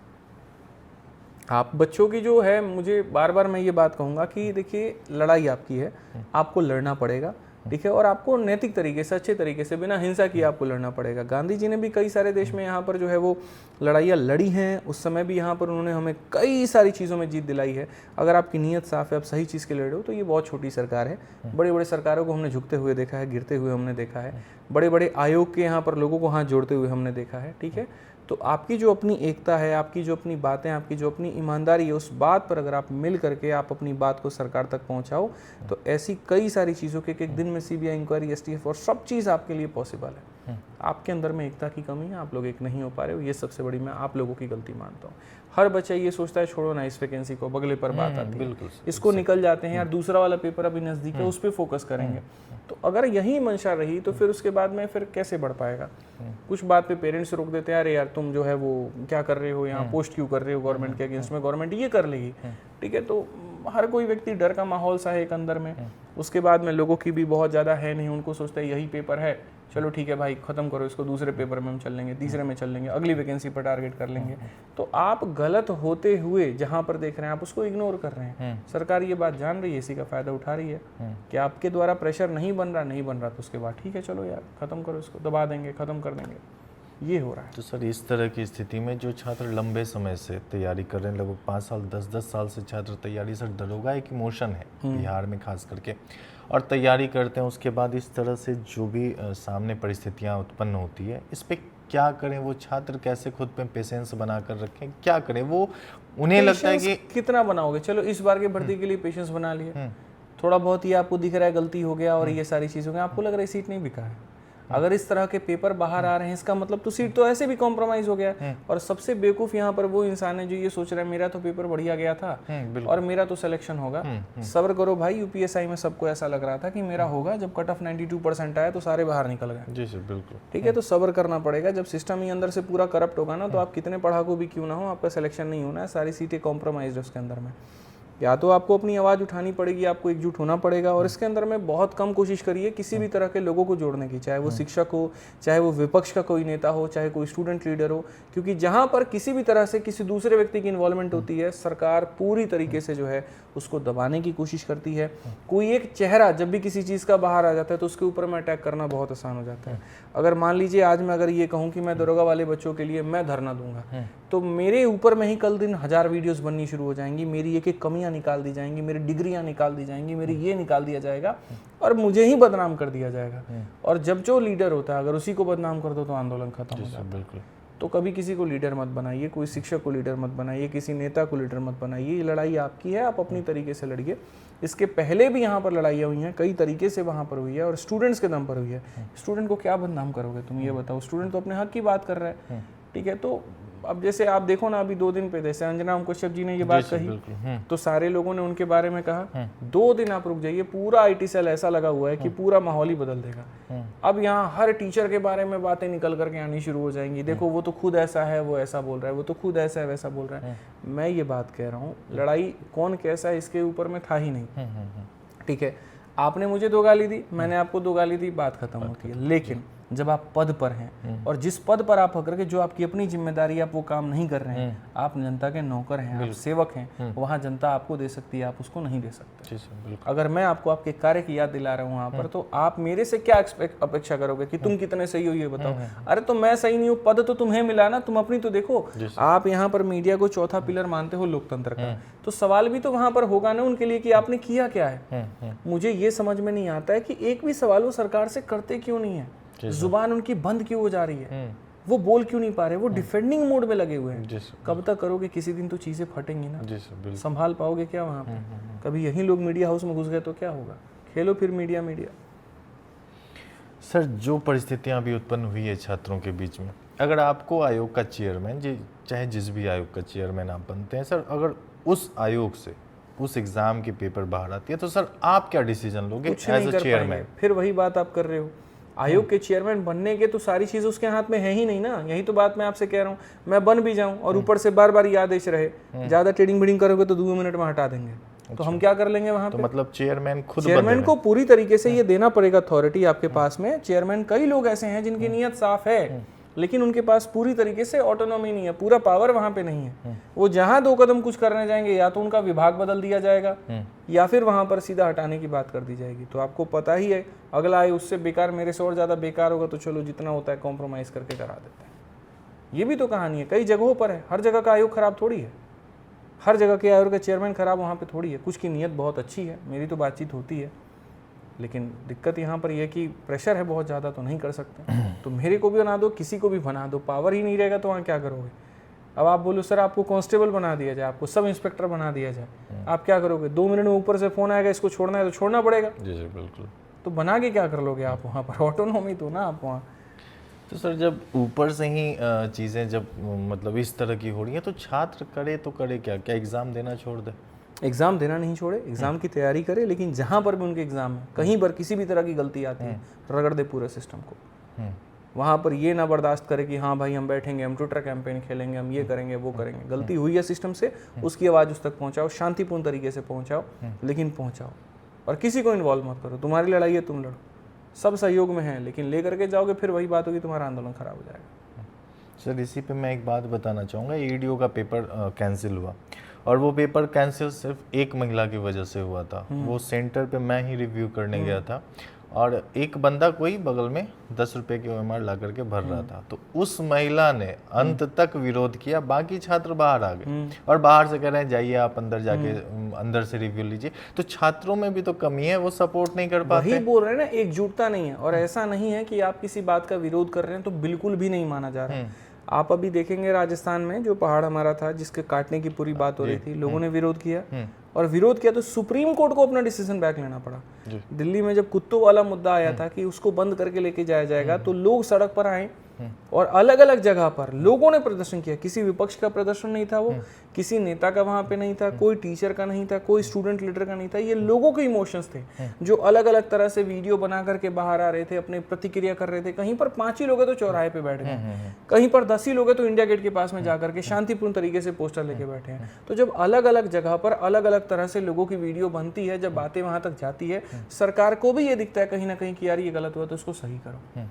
B: आप बच्चों की जो है, मुझे बार बार मैं ये बात कहूंगा कि देखिए लड़ाई आपकी है, आपको लड़ना पड़ेगा, ठीक है, और आपको नैतिक तरीके से, अच्छे तरीके से, बिना हिंसा किए आपको लड़ना पड़ेगा। गांधी जी ने भी कई सारे देश में यहाँ पर जो है वो लड़ाइयाँ लड़ी हैं, उस समय भी यहाँ पर उन्होंने हमें कई सारी चीज़ों में जीत दिलाई है। अगर आपकी नीयत साफ है, आप सही चीज़ के लड़ रहे हो, तो ये बहुत छोटी सरकार है। बड़े बड़े सरकारों को हमने झुकते हुए देखा है, गिरते हुए हमने देखा है, बड़े बड़े आयोग के यहाँ पर लोगों को हाथ जोड़ते हुए हमने देखा है, ठीक है। तो आपकी जो अपनी एकता है, आपकी जो अपनी बातें, आपकी जो अपनी ईमानदारी है, उस बात पर अगर आप मिल करके आप अपनी बात को सरकार तक पहुंचाओ तो ऐसी कई सारी चीज़ों के एक दिन में सीबीआई इंक्वायरी, एसटीएफ और सब चीज़ आपके लिए पॉसिबल है। आपके अंदर में एकता की कमी है, आप लोग एक नहीं हो पा रहे हो, ये सबसे बड़ी मैं आप लोगों की गलती मानता हूँ। हर बच्चा ये सोचता है छोड़ो ना इस वैकेंसी को, अगले पर बात आती है, इसको निकल जाते हैं यार, दूसरा वाला पेपर अभी नज़दीक है, उस पर फोकस करेंगे। तो अगर यही मंशा रही तो फिर उसके बाद में फिर कैसे बढ़ पाएगा। कुछ बात पे पेरेंट्स रोक देते हैं, अरे यार तुम जो है वो क्या कर रहे हो, यहाँ पोस्ट क्यों कर रहे हो गवर्नमेंट के अगेंस्ट में, गवर्नमेंट ये कर लेगी, ठीक है। तो हर कोई व्यक्ति डर का माहौल सा है एक अंदर में। उसके बाद में लोगों की भी बहुत ज़्यादा है नहीं, उनको सोचता है यही पेपर है, चलो ठीक है भाई खत्म करो इसको, दूसरे पेपर में हम चल लेंगे, तीसरे में चल लेंगे, अगली वैकेंसी पर टारगेट कर लेंगे। तो आप गलत होते हुए जहां पर देख रहे हैं आप उसको इग्नोर कर रहे हैं। सरकार ये बात जान रही है, इसी का फायदा उठा रही है कि आपके द्वारा प्रेशर नहीं बन रहा तो उसके बाद ठीक है चलो यार खत्म करो इसको, दबा देंगे, खत्म कर देंगे, ये हो रहा है।
A: तो सर इस तरह की स्थिति में जो छात्र लंबे समय से तैयारी कर रहे हैं, लगभग 5 साल 10 साल से छात्र तैयारी, सर दरोगा एक इमोशन है बिहार में खास करके, और तैयारी करते हैं, उसके बाद इस तरह से जो भी सामने परिस्थितियां उत्पन्न होती है, इस पे क्या करें? वो छात्र कैसे खुद पे पेशेंस बना कर रखें, क्या करें? वो उन्हें लगता है कि
B: कितना बनाओगे, चलो इस बार की भर्ती के लिए पेशेंस बना लिए, थोड़ा बहुत ये आपको दिख रहा है गलती हो गया और ये सारी चीज़ हो गई, आपको लग रहा है सीट नहीं बिका है। अगर इस तरह के पेपर बाहर आ रहे हैं इसका मतलब तो सीट तो ऐसे भी कॉम्प्रोमाइज हो गया है। और सबसे बेवकूफ़ यहाँ पर वो इंसान है जो ये सोच रहा है मेरा तो पेपर बढ़िया गया था और मेरा तो सिलेक्शन होगा। सब्र करो भाई, यूपीएसआई में सबको ऐसा लग रहा था कि मेरा होगा, जब कट ऑफ 92% आया तो सारे बाहर निकल गए।
A: जी सर बिल्कुल,
B: ठीक है। तो सब्र करना पड़ेगा, जब सिस्टम ही अंदर से पूरा करप्ट होगा ना तो आप कितने पढ़ाकू भी क्यों ना हो, आपका सिलेक्शन नहीं होना है, सारी सीटें कॉम्प्रोमाइज है उसके अंदर में। या तो आपको अपनी आवाज़ उठानी पड़ेगी, आपको एकजुट होना पड़ेगा, और इसके अंदर में बहुत कम कोशिश करिए किसी भी तरह के लोगों को जोड़ने की, चाहे वो शिक्षक हो, चाहे वो विपक्ष का कोई नेता हो, चाहे कोई स्टूडेंट लीडर हो, क्योंकि जहाँ पर किसी भी तरह से किसी दूसरे व्यक्ति की इन्वॉल्वमेंट होती है, सरकार पूरी तरीके से जो है उसको दबाने की कोशिश करती है। कोई एक चेहरा जब भी किसी चीज़ का बाहर आ जाता है तो उसके ऊपर में अटैक करना बहुत आसान हो जाता है। अगर मान लीजिए आज मैं अगर ये कहूँ कि मैं दरोगा वाले बच्चों के लिए मैं धरना दूंगा, तो मेरे ऊपर में ही कल दिन 1000 वीडियोस बननी शुरू हो जाएंगी, मेरी एक एक कमियां निकाल दी जाएंगी, मेरी डिग्रियां निकाल दी जाएंगी, मेरी ये निकाल दिया जाएगा और मुझे ही बदनाम कर दिया जाएगा। और जब जो लीडर होता है अगर उसी को बदनाम कर दो तो आंदोलन खत्म हो जाता है।
A: बिल्कुल।
B: तो कभी किसी को लीडर मत बनाइए, कोई शिक्षक को लीडर मत बनाइए, किसी नेता को लीडर मत बनाइए। ये लड़ाई आपकी है, आप अपनी तरीके से लड़िए। इसके पहले भी यहाँ पर लड़ाइयाँ हुई हैं, कई तरीके से वहाँ पर हुई है और स्टूडेंट्स के दम पर हुई है। स्टूडेंट को क्या बदनाम करोगे तुम, ये बताओ। स्टूडेंट तो अपने हक की बात कर रहा है, ठीक है। तो अब जैसे आप देखो ना, अभी 2 दिन पे जैसे अंजना कश्यप जी ने ये बात कही तो सारे लोगों ने उनके बारे में कहा। 2 दिन आप रुक जाइए, पूरा आईटी सेल ऐसा लगा हुआ है कि पूरा माहौल ही बदल देगा। अब यहाँ हर टीचर के बारे में बातें निकल करके आनी शुरू हो जाएंगी, देखो वो तो खुद ऐसा है, वो ऐसा बोल रहा है, वो तो खुद ऐसा है, वैसा बोल रहा है। मैं ये बात कह रहा हूँ, लड़ाई कौन कैसा है इसके ऊपर में था ही नहीं, ठीक है। आपने मुझे 2 गाली दी, मैंने आपको 2 गाली दी, बात खत्म होती है। लेकिन जब आप पद पर हैं और जिस पद पर आप होकर के जो आपकी अपनी जिम्मेदारी आप वो काम नहीं कर रहे हैं, आप जनता के नौकर हैं, आप सेवक हैं, वहाँ जनता आपको दे सकती है, आप उसको नहीं दे सकते। अगर मैं आपको आपके कार्य की याद दिला रहा हूँ वहाँ पर, तो आप मेरे से क्या अपेक्षा करोगे कि तुम कितने सही हो ये बताओ। अरे तो मैं सही नहीं हूँ, पद तो तुम्हें मिला ना, तुम अपनी तो देखो। आप यहाँ पर मीडिया को चौथा पिलर मानते हो लोकतंत्र का, तो सवाल भी तो वहाँ पर होगा ना उनके लिए कि आपने किया क्या है। मुझे ये समझ में नहीं आता है कि एक भी सवाल वो सरकार से करते क्यों नहीं है, जुबान उनकी बंद क्यों हो जा रही है, वो बोल क्यों नहीं पा रहे, वो डिफेंडिंग मोड में लगे हुए हैं। कब तक करोगे, किसी दिन तो चीजें फटेंगी ना, संभाल पाओगे क्या वहां पे? कभी यही लोग मीडिया हाउस में घुस गए तो क्या होगा? खेलो फिर मीडिया।
A: सर जो परिस्थितियां अभी उत्पन्न हुई है छात्रों के बीच में, अगर आपको आयोग का चेयरमैन, चाहे जिस भी आयोग का चेयरमैन आप बनते हैं सर, अगर उस आयोग से उस एग्जाम के पेपर बाहर आती है तो सर आप क्या डिसीजन लोगे एज अ चेयरमैन?
B: फिर वही बात आप कर रहे हो, आयोग के चेयरमैन बनने के तो सारी चीज उसके हाथ में है ही नहीं ना। यही तो बात मैं आपसे कह रहा हूँ, मैं बन भी जाऊं और ऊपर से बार बार ये आदेश रहे, ज्यादा टेडिंग बिडिंग करोगे तो 2 मिनट में हटा देंगे। तो हम क्या कर लेंगे वहां पे?
A: मतलब
B: चेयरमैन को पूरी तरीके से ये देना पड़ेगा अथॉरिटी आपके पास में। चेयरमैन कई लोग ऐसे हैं जिनकी नीयत साफ है, लेकिन उनके पास पूरी तरीके से ऑटोनॉमी नहीं है, पूरा पावर वहां पे नहीं है। वो जहां 2 कदम कुछ करने जाएंगे, या तो उनका विभाग बदल दिया जाएगा या फिर वहां पर सीधा हटाने की बात कर दी जाएगी। तो आपको पता ही है, अगला आए उससे बेकार, मेरे से और ज्यादा बेकार होगा, तो चलो जितना होता है कॉम्प्रोमाइज करके करा देते हैं। ये भी तो कहानी है, कई जगहों पर है। हर जगह का आयोग खराब थोड़ी है, हर जगह के आयोग का चेयरमैन खराब वहाँ पे थोड़ी है। कुछ की नीयत बहुत अच्छी है, मेरी तो बातचीत होती है, लेकिन दिक्कत यहाँ पर यह कि प्रेशर है बहुत ज़्यादा, तो नहीं कर सकते। तो मेरे को भी बना दो, किसी को भी बना दो, पावर ही नहीं रहेगा तो वहाँ क्या करोगे? अब आप बोलो सर आपको कांस्टेबल बना दिया जाए, आपको सब इंस्पेक्टर बना दिया जाए, आप क्या करोगे? 2 मिनट में ऊपर से फोन आएगा, इसको छोड़ना है तो छोड़ना पड़ेगा।
A: जी बिल्कुल।
B: तो बना के क्या कर लोगे आप वहाँ पर? ऑटोनॉमी तो ना आप वहाँ।
A: तो सर जब ऊपर से ही चीज़ें जब मतलब इस तरह की हो रही हैं तो छात्र करे तो करे क्या, क्या एग्ज़ाम देना छोड़ दे?
B: एग्ज़ाम देना नहीं छोड़े, एग्ज़ाम की तैयारी करे, लेकिन जहाँ पर भी उनके एग्ज़ाम है कहीं पर किसी भी तरह की गलती आती है रगड़ दे पूरे सिस्टम को। वहाँ पर ये ना बर्दाश्त करे कि हाँ भाई हम बैठेंगे, हम ट्विटर कैंपेन खेलेंगे, हम ये करेंगे वो करेंगे। गलती हुई है सिस्टम से, उसकी आवाज़ उस तक पहुँचाओ, शांतिपूर्ण तरीके से पहुँचाओ, लेकिन पहुँचाओ। और किसी को इन्वॉल्व मत करो, तुम्हारी लड़ाई है तुम लड़ो, सब सहयोग में है, लेकिन लेकर के जाओगे फिर वही बात होगी, तुम्हारा आंदोलन खराब हो जाएगा।
A: सर इसी पे मैं एक बात बताना चाहूँगा, ईडीओ का पेपर कैंसिल हुआ और वो पेपर कैंसिल सिर्फ एक महिला की वजह से हुआ था। वो सेंटर पे मैं ही रिव्यू करने गया था और एक बंदा कोई बगल में 10 रुपए की OMR ला करके भर रहा था, तो उस महिला ने अंत तक विरोध किया, बाकी छात्र बाहर आ गए और बाहर से कह रहे हैं जाइए आप अंदर जाके अंदर से रिव्यू लीजिए। तो छात्रों में भी तो कमी है, वो सपोर्ट नहीं कर पाते।
B: वही बोल रहे हैं ना, एकजुटता नहीं है। और ऐसा नहीं है कि आप किसी बात का विरोध कर रहे हैं तो बिल्कुल भी नहीं माना जा रहा है। आप अभी देखेंगे राजस्थान में जो पहाड़ हमारा था जिसके काटने की पूरी बात हो रही थी, लोगों ने विरोध किया और विरोध किया तो सुप्रीम कोर्ट को अपना डिसीजन बैक लेना पड़ा। दिल्ली में जब कुत्तों वाला मुद्दा आया था कि उसको बंद करके लेके जाया जाएगा, तो लोग सड़क पर आए और अलग अलग जगह पर लोगों ने प्रदर्शन किया। किसी विपक्ष का प्रदर्शन नहीं था, वो किसी नेता का वहां पे नहीं था, कोई टीचर का नहीं था, कोई स्टूडेंट लीडर का नहीं था। ये लोगों के इमोशंस थे जो अलग अलग तरह से वीडियो बना करके बाहर आ रहे थे, अपने प्रतिक्रिया कर रहे थे। कहीं पर 5 ही लोग हैं तो चौराहे पे बैठ गए, कहीं पर 10 ही लोग हैं तो इंडिया गेट के पास में जाकर के शांतिपूर्ण तरीके से पोस्टर लेके बैठे हैं। तो जब अलग अलग जगह पर अलग अलग तरह से लोगों की वीडियो बनती है, जब बातें वहां तक जाती है, सरकार को भी ये दिखता है कहीं ना कहीं कि यार ये गलत हुआ तो इसको सही करो।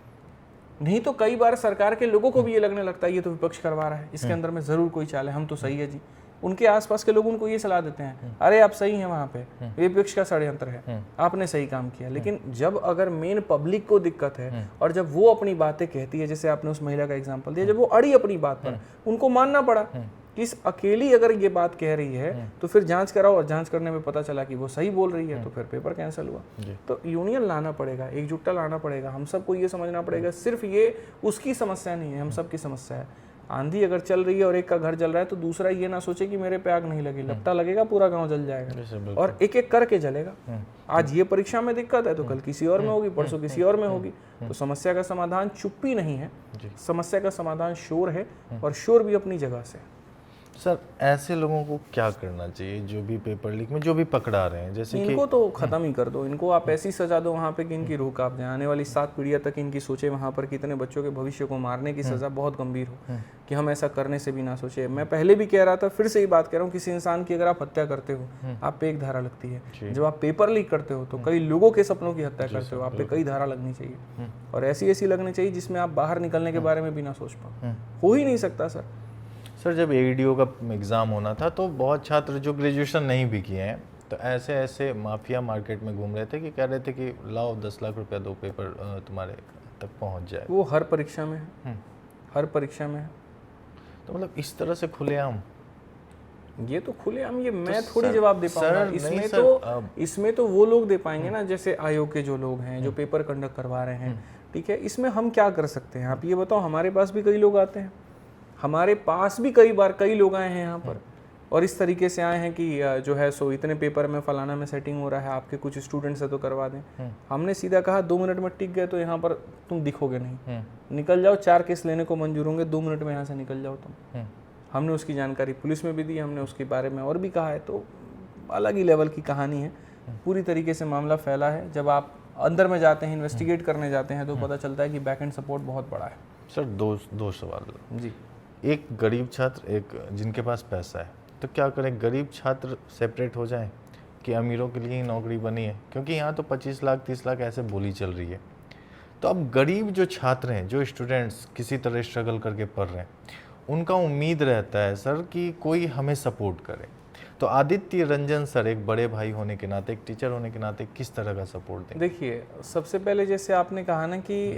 B: नहीं तो कई बार सरकार के लोगों को भी ये लगने लगता है ये तो विपक्ष करवा रहा है, इसके अंदर में जरूर कोई चाल है, हम तो सही है जी। उनके आसपास के लोग उनको ये सलाह देते हैं, अरे आप सही हैं, वहां पे ये विपक्ष का षड्यंत्र है, आपने सही काम किया। लेकिन जब अगर मेन पब्लिक को दिक्कत है और जब वो अपनी बातें कहती है, जैसे आपने उस महिला का एग्जाम्पल दिया, जब वो अड़ी अपनी बात पर, उनको मानना पड़ा कि इस अकेली अगर ये बात कह रही है तो फिर जांच कराओ, और जांच करने में पता चला कि वो सही बोल रही है, तो फिर पेपर कैंसिल हुआ। तो यूनियन लाना पड़ेगा, एकजुटता लाना पड़ेगा, हम सबको ये समझना पड़ेगा सिर्फ ये उसकी समस्या नहीं है, हम सबकी समस्या है। आंधी अगर चल रही है और एक का घर जल रहा है तो दूसरा ये ना सोचे कि मेरे पे आग नहीं लगी, लपटा लगेगा पूरा गांव जल जाएगा, और एक एक करके जलेगा। आज ये परीक्षा में दिक्कत है तो कल किसी और में होगी, परसों किसी और में होगी। तो समस्या का समाधान चुप्पी नहीं है, समस्या का समाधान शोर है, और शोर भी अपनी जगह से।
A: सर ऐसे लोगों को क्या करना चाहिए जो भी पेपर लीक में जो भी पकड़ा रहे हैं, जैसे
B: इनको तो खत्म ही कर दो, इनको आप ऐसी सजा दो वहाँ पे कि इनकी रूह कांप जाए, आने वाली 7 पीढ़ियाँ तक इनकी सोचे वहाँ पर कितने बच्चों के भविष्य को मारने की सजा बहुत गंभीर हो, कि हम ऐसा करने से भी ना सोचे। मैं पहले भी कह रहा था, फिर से ही बात कह रहा हूँ, किसी इंसान की अगर आप हत्या करते हो आप पे एक धारा लगती है, जब आप पेपर लीक करते हो तो कई लोगों के सपनों की हत्या करते हो, आप पे कई धारा लगनी चाहिए, और ऐसी ऐसी लगनी चाहिए जिसमें आप बाहर निकलने के बारे में भी ना सोच पाओ। हो ही नहीं सकता सर।
A: जब AEDO का एग्ज़ाम होना था तो बहुत छात्र जो ग्रेजुएशन नहीं भी किए हैं तो ऐसे ऐसे माफिया मार्केट में घूम रहे थे कि कह रहे थे कि लाओ 10 लाख रुपया दो, पेपर तुम्हारे तक पहुंच जाए।
B: वो हर परीक्षा में है, हर परीक्षा में है।
A: तो मतलब इस तरह से खुलेआम,
B: ये तो खुलेआम, ये मैं थोड़ी जवाब दे पाऊंगा। इसमें तो वो लोग दे पाएंगे ना, जैसे आयोग के जो लोग हैं जो पेपर कंडक्ट करवा रहे हैं, ठीक है। इसमें हम क्या कर सकते हैं, आप ये बताओ। हमारे पास भी कई लोग आते हैं, हमारे पास भी कई बार कई लोग आए हैं यहाँ पर और इस तरीके से आए हैं कि जो है सो इतने पेपर में फलाना में सेटिंग हो रहा है, आपके कुछ स्टूडेंट्स है तो करवा दें। हमने सीधा कहा 2 मिनट में टिक गए तो यहाँ पर तुम दिखोगे नहीं, निकल जाओ, 4 केस लेने को मंजूर होंगे, 2 मिनट में यहाँ से निकल जाओ तुम। हमने उसकी जानकारी पुलिस में भी दी, हमने उसके बारे में और भी कहा है। तो अलग ही लेवल की कहानी है, पूरी तरीके से मामला फैला है। जब आप अंदर में जाते हैं, इन्वेस्टिगेट करने जाते हैं, तो पता चलता है कि बैक एंड सपोर्ट बहुत बड़ा है।
A: सर दो सवाल
B: जी।
A: एक गरीब छात्र, एक जिनके पास पैसा है, तो क्या करें? गरीब छात्र सेपरेट हो जाएं कि अमीरों के लिए ही नौकरी बनी है? क्योंकि यहाँ तो 25 लाख 30 लाख ऐसे बोली चल रही है। तो अब गरीब जो छात्र हैं, जो स्टूडेंट्स किसी तरह स्ट्रगल करके पढ़ रहे हैं, उनका उम्मीद रहता है सर कि कोई हमें सपोर्ट करे। तो आदित्य रंजन सर एक बड़े भाई होने के नाते, एक टीचर होने के नाते किस तरह का सपोर्ट दें?
B: देखिए, सबसे पहले जैसे आपने कहा ना कि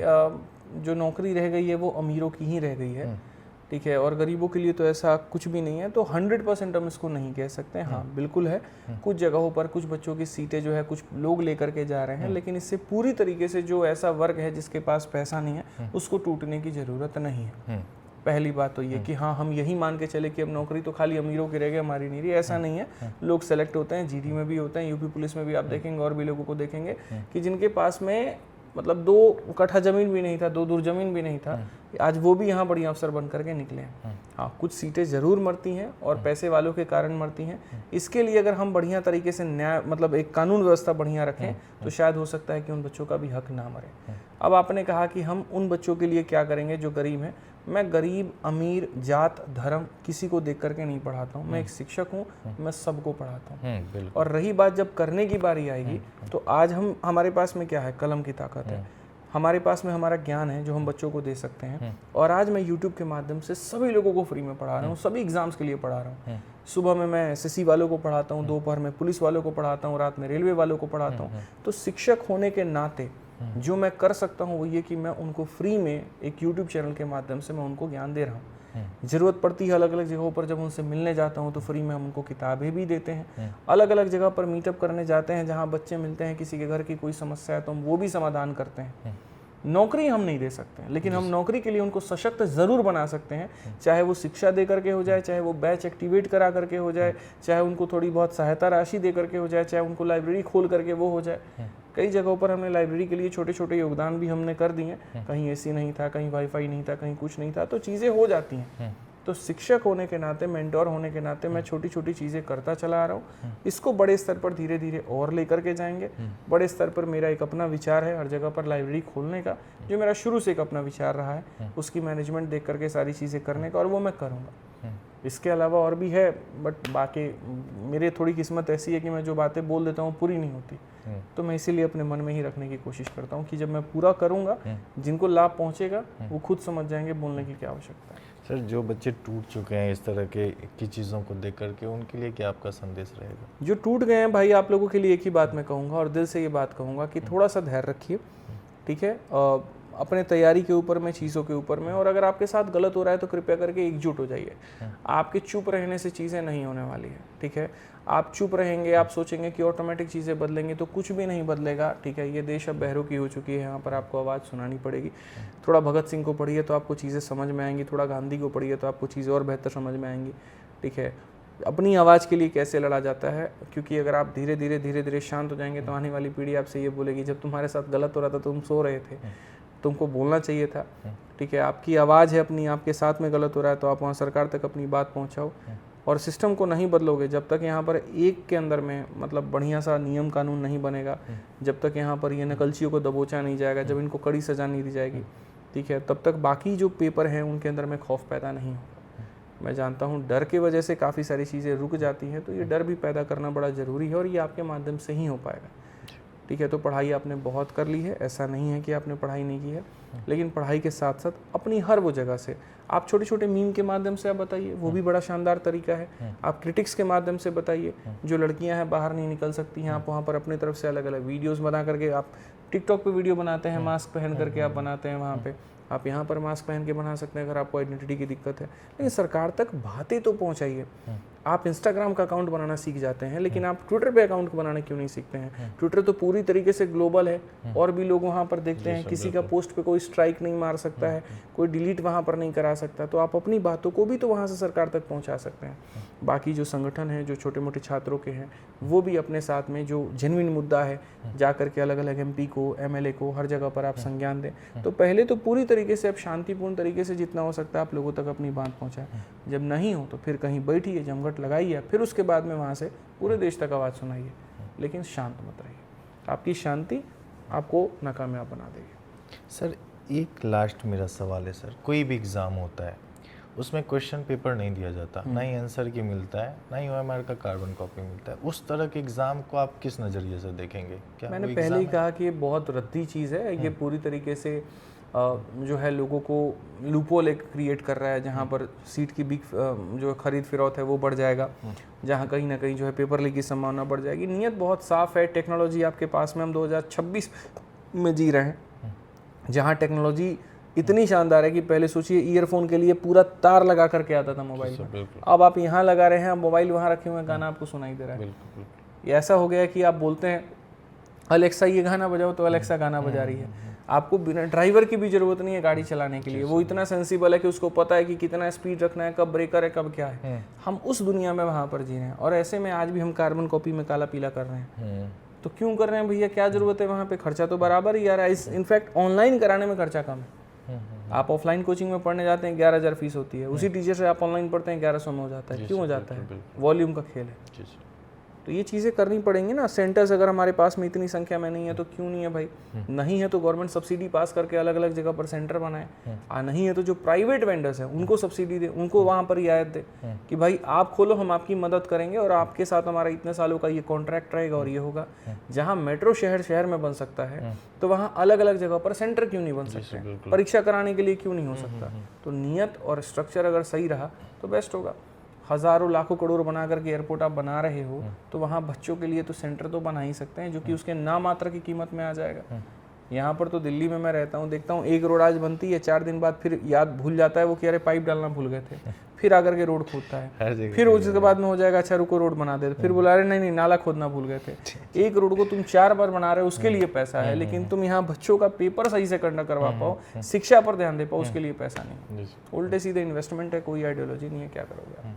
B: जो नौकरी रह गई है वो अमीरों की ही रह गई है, ठीक है, और गरीबों के लिए तो ऐसा कुछ भी नहीं है। तो 100% हम इसको नहीं कह सकते। हाँ बिल्कुल है, कुछ जगहों पर कुछ बच्चों की सीटें जो है कुछ लोग लेकर के जा रहे हैं, लेकिन इससे पूरी तरीके से जो ऐसा वर्ग है जिसके पास पैसा नहीं है उसको टूटने की ज़रूरत नहीं है। पहली बात तो ये कि हाँ हम यही मान के चले कि अब नौकरी तो खाली अमीरों की रह गई, हमारी नहीं रही, ऐसा नहीं है। लोग सेलेक्ट होते हैं, GD में भी होते हैं, यूपी पुलिस में भी आप देखेंगे और भी लोगों को देखेंगे कि जिनके पास में मतलब 2 कट्ठा ज़मीन भी नहीं था, 2 दूर ज़मीन भी नहीं था, आज वो भी यहाँ बढ़िया अफसर बन करके निकले हैं। हाँ, कुछ सीटें ज़रूर मरती हैं और पैसे वालों के कारण मरती हैं। इसके लिए अगर हम बढ़िया तरीके से न्याय मतलब एक कानून व्यवस्था बढ़िया रखें तो शायद हो सकता है कि उन बच्चों का भी हक ना मरे। अब आपने कहा कि हम उन बच्चों के लिए क्या करेंगे जो गरीब हैं। मैं गरीब, अमीर, जात, धर्म किसी को देख करके नहीं पढ़ाता हूँ। मैं एक शिक्षक हूँ, मैं सबको पढ़ाता हूँ। और रही बात जब करने की बारी आएगी तो आज हमारे पास में क्या है, कलम की ताकत है, हमारे पास में हमारा ज्ञान है जो हम बच्चों को दे सकते हैं। और आज मैं YouTube के माध्यम से सभी लोगों को फ्री में पढ़ा रहा हूँ, सभी एग्जाम्स के लिए पढ़ा रहा हूँ। सुबह में मैं SSC वालों को पढ़ाता हूँ, दोपहर में पुलिस वालों को पढ़ाता हूँ, रात में रेलवे वालों को पढ़ाता हूँ। तो शिक्षक होने के नाते जो मैं कर सकता हूँ वो ये कि मैं उनको फ्री में एक YouTube चैनल के माध्यम से मैं उनको ज्ञान दे रहा हूँ। ज़रूरत पड़ती है अलग अलग जगहों पर जब उनसे मिलने जाता हूँ तो फ्री में हम उनको किताबें भी देते हैं। अलग अलग जगह पर मीटअप करने जाते हैं जहाँ बच्चे मिलते हैं, किसी के घर की कोई समस्या है तो हम वो भी समाधान करते हैं। नौकरी हम नहीं दे सकते हैं, लेकिन हम नौकरी के लिए उनको सशक्त ज़रूर बना सकते हैं। चाहे वो शिक्षा दे करके हो जाए, चाहे वो बैच एक्टिवेट करा करके हो जाए, चाहे उनको थोड़ी बहुत सहायता राशि दे करके हो जाए, चाहे उनको लाइब्रेरी खोल करके वो हो जाए। कई जगहों पर हमने लाइब्रेरी के लिए छोटे छोटे योगदान भी हमने कर दिए। कहीं AC नहीं था, कहीं वाईफाई नहीं था, कहीं कुछ नहीं था, तो चीज़ें हो जाती हैं। तो शिक्षक होने के नाते, मेंटोर होने के नाते मैं छोटी छोटी चीज़ें करता चला आ रहा हूँ। इसको बड़े स्तर पर धीरे धीरे और लेकर के जाएंगे। बड़े स्तर पर मेरा एक अपना विचार है हर जगह पर लाइब्रेरी खोलने का, जो मेरा शुरू से एक अपना विचार रहा है, उसकी मैनेजमेंट देख करके सारी चीज़ें करने का, और वो मैं करूँगा। इसके अलावा और भी है, बट बाकी मेरी थोड़ी किस्मत ऐसी है कि मैं जो बातें बोल देता हूँ पूरी नहीं होती। तो मैं इसीलिए अपने मन में ही रखने की कोशिश करता हूँ कि जब मैं पूरा करूँगा, जिनको लाभ पहुँचेगा वो खुद समझ जाएंगे बोलने की क्या आवश्यकता है।
A: सर, जो बच्चे टूट चुके हैं इस तरह की चीज़ों को देख करके, उनके लिए क्या आपका संदेश रहेगा?
B: जो टूट गए हैं भाई, आप लोगों के लिए एक ही बात मैं कहूँगा और दिल से ये बात कहूँगा कि थोड़ा सा धैर्य रखिए, ठीक है, अपने तैयारी के ऊपर में, चीज़ों के ऊपर में, और अगर आपके साथ गलत हो रहा है तो कृपया करके एकजुट हो जाइए। आपके चुप रहने से चीज़ें नहीं होने वाली है, ठीक है। आप चुप रहेंगे, आप सोचेंगे कि ऑटोमेटिक चीज़ें बदलेंगे, तो कुछ भी नहीं बदलेगा, ठीक है। ये देश अब बहरों की हो चुकी है, यहाँ पर आपको आवाज़ सुनानी पड़ेगी। थोड़ा भगत सिंह को पढ़िए तो आपको चीज़ें समझ में आएंगी, थोड़ा गांधी को पढ़िए तो आपको चीज़ें और बेहतर समझ में आएंगी, ठीक है। अपनी आवाज़ के लिए कैसे लड़ा जाता है, क्योंकि अगर आप धीरे धीरे शांत हो जाएंगे तो आने वाली पीढ़ी आपसे ये बोलेगी जब तुम्हारे साथ गलत हो रहा था तुम सो रहे थे, तुमको बोलना चाहिए था, ठीक है। आपकी आवाज़ है अपनी, आपके साथ में गलत हो रहा है तो आप वहाँ सरकार तक अपनी बात पहुँचाओ। और सिस्टम को नहीं बदलोगे जब तक यहाँ पर एक के अंदर में मतलब बढ़िया सा नियम कानून नहीं बनेगा, जब तक यहाँ पर ये नकलचियों को दबोचा नहीं जाएगा, जब इनको कड़ी सज़ा नहीं दी जाएगी, ठीक है, तब तक बाकी जो पेपर हैं उनके अंदर में खौफ पैदा नहीं होगा। मैं जानता हूँ डर की वजह से काफ़ी सारी चीज़ें रुक जाती हैं, तो ये डर भी पैदा करना बड़ा ज़रूरी है और ये आपके माध्यम से ही हो पाएगा, ठीक है। तो पढ़ाई आपने बहुत कर ली है, ऐसा नहीं है कि आपने पढ़ाई नहीं की है, लेकिन पढ़ाई के साथ साथ अपनी हर वो जगह से आप छोटे छोटे मीम के माध्यम से आप बताइए, वो भी बड़ा शानदार तरीका है। आप क्रिटिक्स के माध्यम से बताइए, जो लड़कियां हैं बाहर नहीं निकल सकती हैं, आप वहाँ पर अपनी तरफ से अलग अलग वीडियोस बना करके, आप टिकटॉक पे वीडियो बनाते हैं, मास्क पहन करके आप बनाते हैं, वहाँ पे आप यहाँ पर मास्क पहन के बना सकते हैं अगर आपको आइडेंटिटी की दिक्कत है। लेकिन सरकार तक बातें तो पहुँचाइए। आप इंस्टाग्राम का अकाउंट बनाना सीख जाते हैं, लेकिन आप ट्विटर पे अकाउंट बनाना क्यों नहीं सीखते हैं? ट्विटर तो पूरी तरीके से ग्लोबल है और भी लोग वहाँ पर देखते हैं, किसी का पोस्ट पे कोई स्ट्राइक नहीं मार सकता है, कोई डिलीट वहाँ पर नहीं करा सकता, तो आप अपनी बातों को भी तो वहाँ से सरकार तक पहुँचा सकते हैं। बाकी जो संगठन हैं जो छोटे मोटे छात्रों के हैं, वो भी अपने साथ में जो जेन्युइन मुद्दा है जा करके अलग अलग MP को, MLA को, हर जगह पर आप संज्ञान दें। तो पहले तो पूरी तरीके से आप शांतिपूर्ण तरीके से जितना हो सकता है आप लोगों तक अपनी बात पहुँचाएं। जब नहीं हो तो फिर कहीं बैठिए, जमघट लगाइए, फिर उसके बाद में वहाँ से पूरे देश तक आवाज़ सुनाइए, लेकिन शांत मत रहिए। आपकी शांति आपको नाकामयाब बना देगी।
A: सर, एक लास्ट मेरा सवाल है सर, कोई भी एग्ज़ाम होता है उसमें क्वेश्चन पेपर नहीं दिया जाता, ना ही आंसर की मिलता है, ना ही OMR का कार्बन कॉपी मिलता है, उस तरह के एग्ज़ाम को आप किस नज़रिए से देखेंगे? क्या
B: मैंने पहले ही कहा कि ये बहुत रद्दी चीज़ है, ये पूरी तरीके से जो है लोगों को लूपहोल एक क्रिएट कर रहा है, जहाँ पर सीट की बिग जो खरीद फिरौत है वो बढ़ जाएगा, जहाँ कहीं ना कहीं जो है पेपर लीक की संभावना बढ़ जाएगी। नीयत बहुत साफ़ है, टेक्नोलॉजी आपके पास में, हम 2026 में जी रहे हैं, जहाँ टेक्नोलॉजी इतनी शानदार है कि पहले सोचिए ईयरफोन के लिए पूरा तार लगा करके आता था मोबाइल में, अब आप यहाँ लगा रहे हैं, मोबाइल वहाँ रखे हुए हैं, गाना आपको सुनाई दे रहा है। ये ऐसा हो गया कि आप बोलते हैं अलेक्सा ये गाना बजाओ तो अलेक्सा गाना बजा रही है। आपको बिना ड्राइवर की भी ज़रूरत नहीं है गाड़ी चलाने के लिए, वो इतना सेंसिबल है कि उसको पता है कि कितना स्पीड रखना है, कब ब्रेकर है, कब क्या है। हम उस दुनिया में वहाँ पर जी रहे हैं और ऐसे में आज भी हम कार्बन कॉपी में काला पीला कर रहे हैं। तो क्यों कर रहे हैं भैया, क्या जरूरत है, वहाँ पे खर्चा तो बराबर ही आ रहा है। इस इनफैक्ट ऑनलाइन कराने में खर्चा कम है। आप ऑफलाइन कोचिंग में पढ़ने जाते हैं 11,000 फीस होती है, उसी टीचर से आप ऑनलाइन पढ़ते हैं 1100 में हो जाता है। क्यों हो जाता है? वॉल्यूम का खेल है। तो ये चीज़ें करनी पड़ेंगी ना। सेंटर्स अगर हमारे पास में इतनी संख्या में नहीं है तो क्यों नहीं है भाई? नहीं है तो गवर्नमेंट सब्सिडी पास करके अलग अलग जगह पर सेंटर बनाए। नहीं है तो जो प्राइवेट वेंडर्स हैं उनको सब्सिडी दे, उनको वहाँ पर रियायत दे कि भाई आप खोलो, हम आपकी मदद करेंगे और आपके साथ हमारा इतने सालों का ये कॉन्ट्रैक्ट रहेगा और ये होगा। जहाँ मेट्रो शहर में बन सकता है तो वहाँ अलग अलग जगह पर सेंटर क्यों नहीं बन सकते? परीक्षा कराने के लिए क्यों नहीं हो सकता? तो नियत और स्ट्रक्चर अगर सही रहा तो बेस्ट होगा। हज़ारों लाखों करोड़ बना करके एयरपोर्ट आप बना रहे हो तो वहाँ बच्चों के लिए तो सेंटर तो बना ही सकते हैं जो कि उसके नाम मात्र की कीमत में आ जाएगा। यहाँ पर तो दिल्ली में मैं रहता हूँ, देखता हूँ एक रोड आज बनती है, 4 दिन बाद फिर याद भूल जाता है वो कि अरे पाइप डालना भूल गए थे, फिर आकर के रोड खोदता है। फिर उसके बाद में हो जाएगा अच्छा रुको रोड बना देते, फिर बोला रहे नहीं नाला खोदना भूल गए थे। एक रोड को तुम 4 बार बना रहे हो उसके लिए पैसा है, लेकिन तुम यहाँ बच्चों का पेपर सही से करना करवा पाओ, शिक्षा पर ध्यान दे पाओ, उसके लिए पैसा नहीं। उल्टे सीधे इन्वेस्टमेंट है, कोई आइडियोलॉजी नहीं है, क्या करोगे आप?